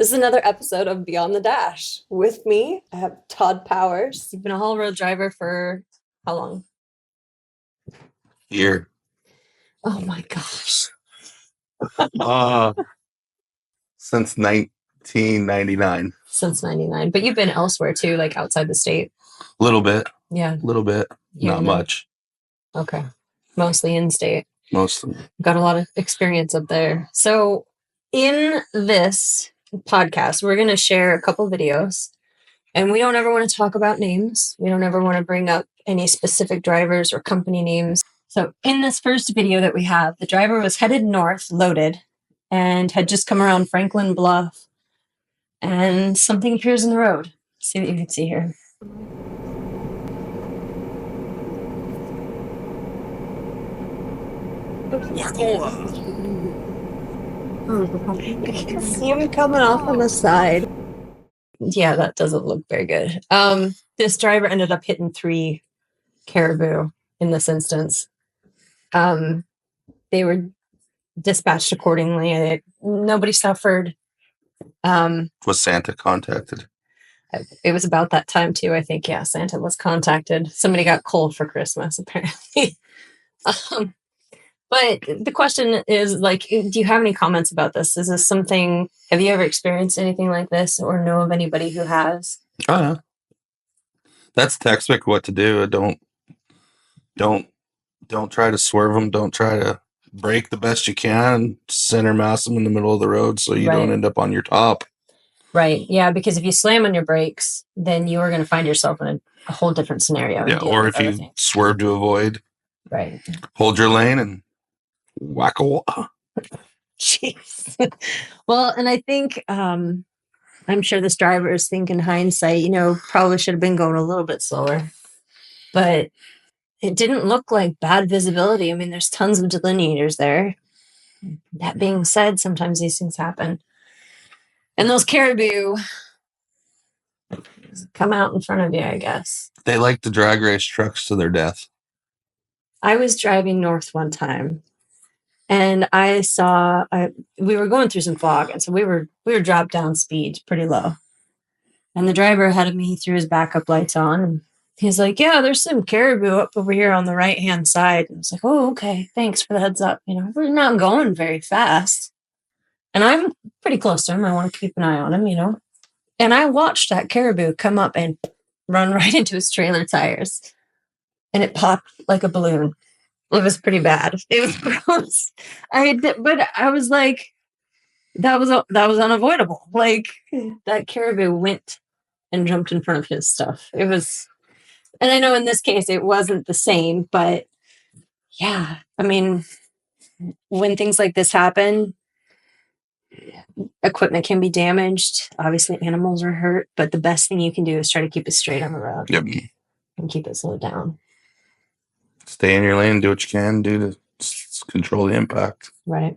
This is another episode of Beyond the Dash. With me, I have Todd Powers. You've been a haul road driver for how long? Year. Oh my gosh. Since 1999. Since 99. But you've been elsewhere too, like outside the state. A little bit. Yeah. A little bit. Not much. Okay. Mostly in state. Mostly. Got a lot of experience up there. So in this podcast, we're going to share a couple videos. And we don't ever want to talk about names. We don't ever want to bring up any specific drivers or company names. So in this first video that we have, the driver was headed north, loaded, and had just come around Franklin Bluff. And something appears in the road. Let's see what you can see here. You can see him coming off on the side. Yeah, that doesn't look very good. This driver ended up hitting 3 caribou in this instance. They were dispatched accordingly. Nobody suffered. Was Santa contacted? It was about that time too, I think. Yeah, Santa was contacted. Somebody got coal for Christmas, apparently. But the question is, like, do you have any comments about this? Is this something, have you ever experienced anything like this or know of anybody who has? Oh, yeah. That's textbook what to do. Don't try to swerve them. Don't try to brake the best you can. Center mass them in the middle of the road so you don't end up on your top. Right. Yeah, because if you slam on your brakes, then you are going to find yourself in a whole different scenario. Yeah, or if you swerve to avoid. Right. Hold your lane and whack-a-wah. Jeez. Well, and I think I'm sure this driver is thinking hindsight, probably should have been going a little bit slower. But it didn't look like bad visibility. I mean, there's tons of delineators there. That being said, sometimes these things happen. And those caribou come out in front of you, I guess. They like to drag race trucks to their death. I was driving north one time. And I saw, we were going through some fog, and so we were dropped down speed pretty low. And the driver ahead of me, he threw his backup lights on, and he's like, yeah, there's some caribou up over here on the right-hand side. And I was like, oh, okay, thanks for the heads up. We're not going very fast. And I'm pretty close to him. I want to keep an eye on him, And I watched that caribou come up and run right into his trailer tires. And it popped like a balloon. It was pretty bad. It was gross. But I was like, that was unavoidable. Like, that caribou went and jumped in front of his stuff. It was, and I know in this case it wasn't the same, but yeah, I mean, when things like this happen, equipment can be damaged. Obviously, animals are hurt, but the best thing you can do is try to keep it straight on the road. Yep. And keep it slowed down. Stay in your lane, do what you can do to control the impact. Right.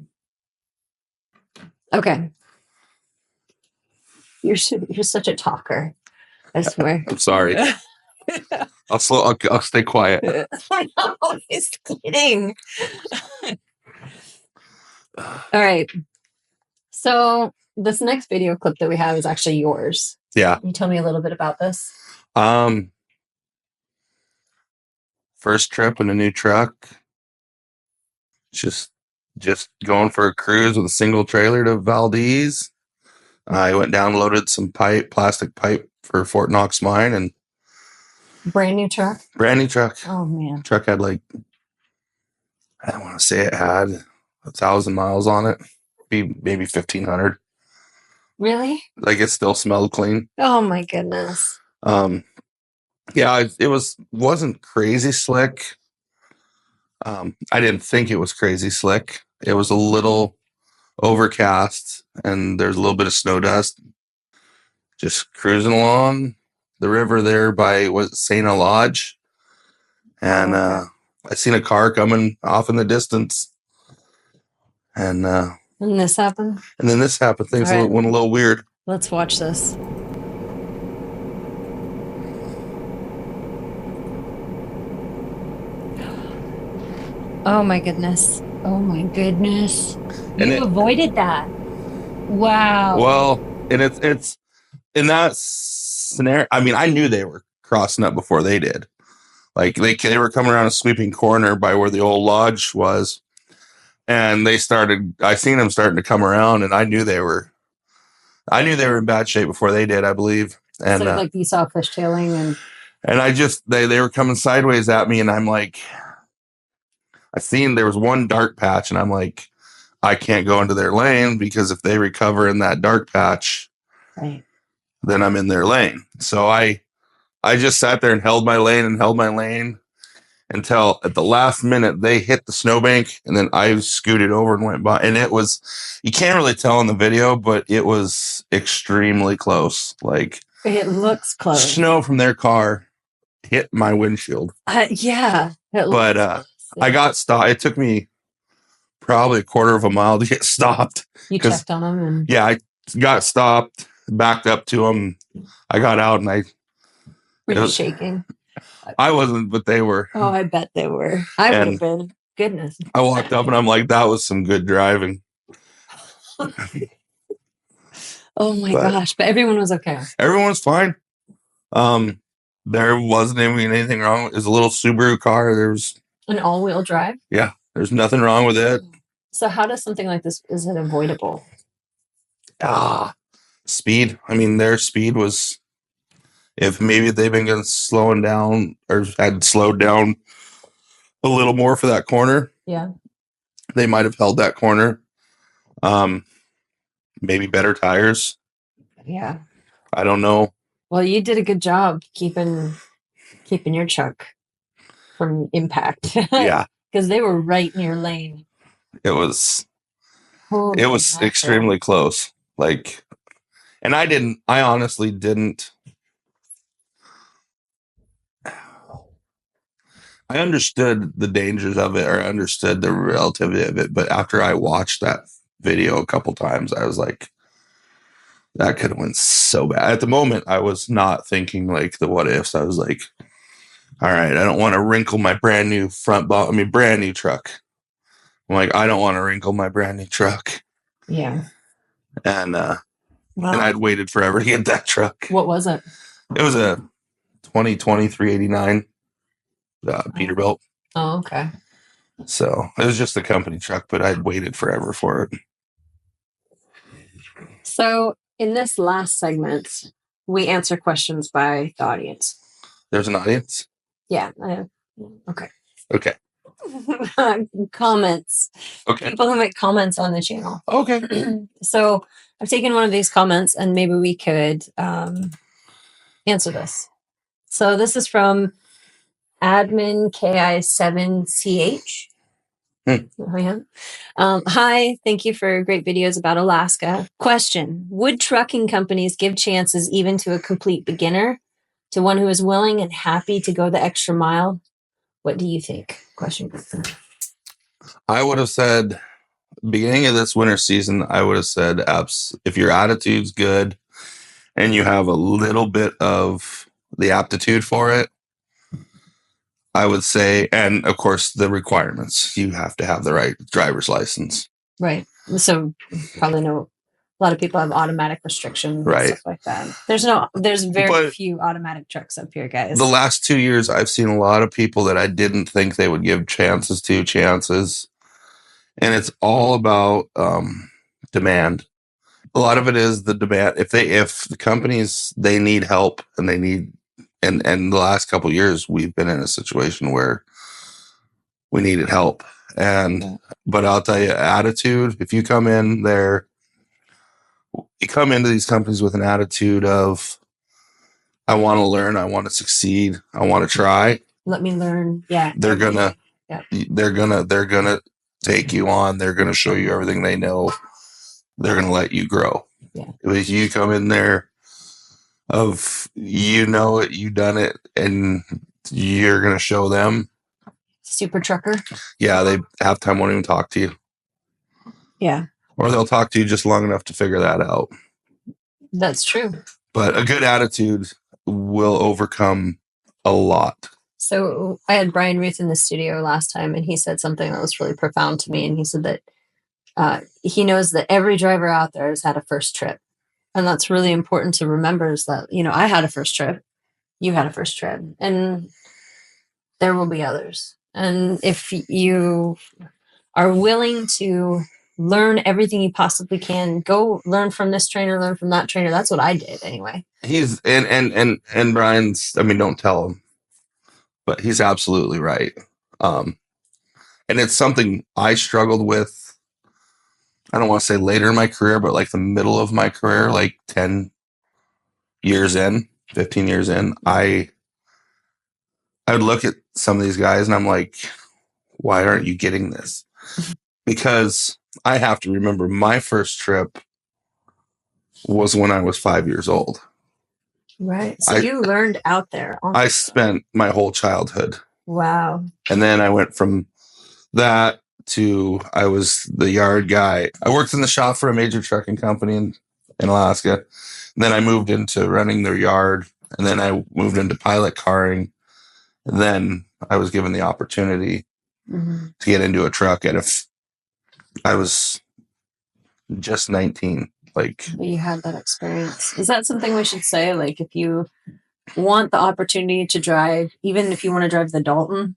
Okay. You're such a talker. I swear. I'm sorry. I'll stay quiet. I'm always kidding. All right. So this next video clip that we have is actually yours. Yeah. Can you tell me a little bit about this? First trip in a new truck. Just going for a cruise with a single trailer to Valdez. I went down, loaded some plastic pipe for Fort Knox mine, and brand new truck. Oh man. Truck had I don't want to say it had 1,000 miles on it. Maybe 1,500. Really? Like, it still smelled clean. Oh my goodness. Yeah, it wasn't crazy slick. I didn't think it was crazy slick. It was a little overcast, and there's a little bit of snow dust. Just cruising along the river there by Saina Lodge, and I seen a car coming off in the distance, and this happened. And then this happened. Things went a little weird. Let's watch this. Oh my goodness. Oh my goodness. You avoided that. Wow. Well, And it's in that scenario. I mean, I knew they were crossing up before they did. Like they were coming around a sweeping corner by where the old lodge was, and I seen them starting to come around, and I knew they were in bad shape before they did, I believe. And so like you saw fishtailing and I just they were coming sideways at me, and I'm like, I seen there was one dark patch, and I'm like, I can't go into their lane because if they recover in that dark patch, right, then I'm in their lane. So I just sat there and held my lane until at the last minute they hit the snowbank, and then I scooted over and went by. And it was, you can't really tell in the video, but it was extremely close. Like it looks close. Snow from their car hit my windshield. Yeah. But I got stopped. It took me probably a quarter of a mile to get stopped. You checked on them? And yeah, I got stopped, backed up to them. I got out and were you shaking? I wasn't, but they were. Oh, I bet they were. I would have been. Goodness. I walked up and I'm like, that was some good driving. Oh my gosh. But everyone was okay. Everyone was fine. There wasn't anything wrong. It was a little Subaru car. There was an all-wheel drive. Yeah, there's nothing wrong with it. So how does something like this, is it avoidable? Speed. I mean, their speed was, if maybe they've been slowing down or had slowed down a little more for that corner. Yeah. They might have held that corner. Maybe better tires. Yeah. I don't know. Well, you did a good job keeping your truck from impact. Yeah. Because they were right in your lane. It was extremely close. Like, and I honestly didn't. I understood the dangers of it, or I understood the relativity of it. But after I watched that video a couple times, I was like, that could have went so bad. At the moment, I was not thinking like the what ifs. I was like, all right, I don't want to wrinkle my brand new brand new truck. I'm like, I don't want to wrinkle my brand new truck. Yeah. And and I'd waited forever to get that truck. What was it? It was a 2020 389 Peterbilt. Oh, okay. So it was just a company truck, but I'd waited forever for it. So in this last segment, we answer questions by the audience. There's an audience? Yeah. Okay. Okay. Comments. Okay. People who make comments on the channel. Okay. So I've taken one of these comments and maybe we could answer this. So this is from admin KI7CH. Oh, yeah. Hi, thank you for great videos about Alaska. Question: would trucking companies give chances even to a complete beginner, to one who is willing and happy to go the extra mile? What do you think? Question. I would have said, beginning of this winter season, I would have said, if your attitude's good and you have a little bit of the aptitude for it, I would say, and of course the requirements, you have to have the right driver's license. Right. So probably a lot of people have automatic restrictions, right? And stuff like that. There's very few automatic trucks up here, guys. The last 2 years, I've seen a lot of people that I didn't think they would give chances. And it's all about demand. A lot of it is the demand. If the companies, they need help and they need, and the last couple of years, we've been in a situation where we needed help. But I'll tell you, attitude, if you come in there, you come into these companies with an attitude of, I want to learn, I want to succeed, I want to try. Let me learn. Yeah. They're gonna take you on. They're gonna show you everything they know. They're gonna let you grow. Yeah. If you come in there you've done it, and you're gonna show them. Super trucker. Yeah, they half time won't even talk to you. Yeah. Or they'll talk to you just long enough to figure that out. That's true. But a good attitude will overcome a lot. So I had Brian Ruth in the studio last time, and he said something that was really profound to me. And he said that he knows that every driver out there has had a first trip. And that's really important to remember, is that, I had a first trip, you had a first trip, and there will be others. And if you are willing to learn everything you possibly can, go learn from this trainer, learn from that trainer. That's what I did anyway. He's and Brian's, I mean, don't tell him, but he's absolutely right. And it's something I struggled with. I don't want to say later in my career, but like the middle of my career, like 10 years in, 15 years in, I would look at some of these guys and I'm like, why aren't you getting this? Because I have to remember my first trip was when I was 5 years old. Right. So you learned out there. I spent my whole childhood. Wow. And then I went from that to I was the yard guy. I worked in the shop for a major trucking company in Alaska. And then I moved into running their yard. And then I moved into pilot carring. And then I was given the opportunity to get into a truck I was just 19. Like, you had that experience. Is that something we should say? Like, if you want the opportunity to drive, even if you want to drive the Dalton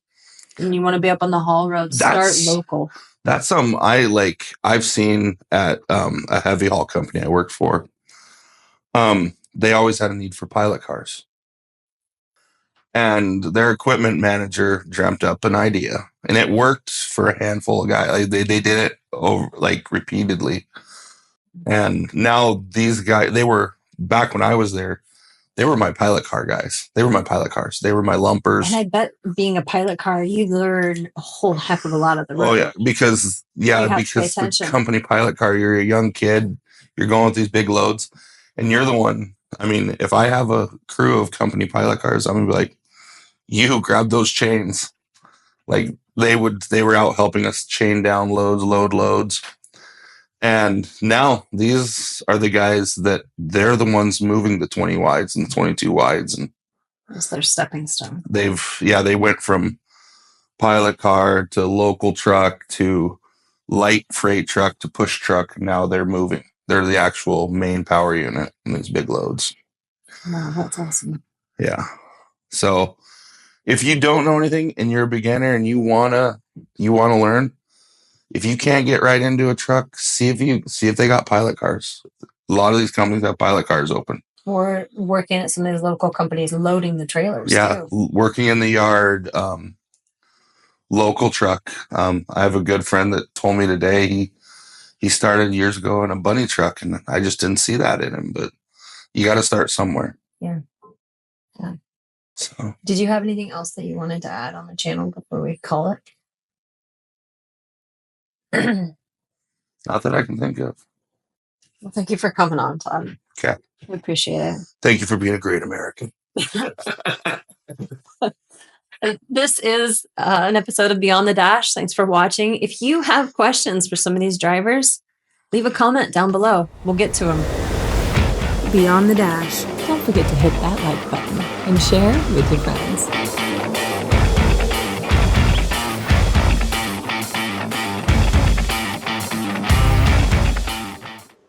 and you want to be up on the haul road, start local. That's something I've seen at a heavy haul company I worked for. They always had a need for pilot cars. And their equipment manager dreamt up an idea, and it worked for a handful of guys. Like, they did it over repeatedly. And now these guys, they were, back when I was there, they were my pilot car guys. They were my pilot cars. They were my lumpers. And I bet being a pilot car, you learn a whole heck of a lot of the road. Oh yeah, because the company pilot car, you're a young kid, you're going with these big loads, and you're the one. I mean, if I have a crew of company pilot cars, I'm gonna be like, you grab those chains. Like, they were out helping us chain down loads, load loads. And now these are the guys that they're the ones moving the 20 wides and the 22 wides. And it's their stepping stone. They went from pilot car to local truck to light freight truck to push truck. Now they're moving. They're the actual main power unit in these big loads. Wow, that's awesome. Yeah. So if you don't know anything and you're a beginner and you wanna learn, if you can't get right into a truck, see if they got pilot cars. A lot of these companies have pilot cars open. Or working at some of these local companies loading the trailers. Yeah, too. Working in the yard, local truck. I have a good friend that told me today he started years ago in a bunny truck, and I just didn't see that in him. But you got to start somewhere. Yeah. So, did you have anything else that you wanted to add on the channel before we call it? Not that I can think of. Well, thank you for coming on, Todd. Okay. We appreciate it. Thank you for being a great American. This is an episode of Beyond the Dash. Thanks for watching. If you have questions for some of these drivers, leave a comment down below. We'll get to them. Beyond the Dash. Don't forget to hit that like button and share with your friends.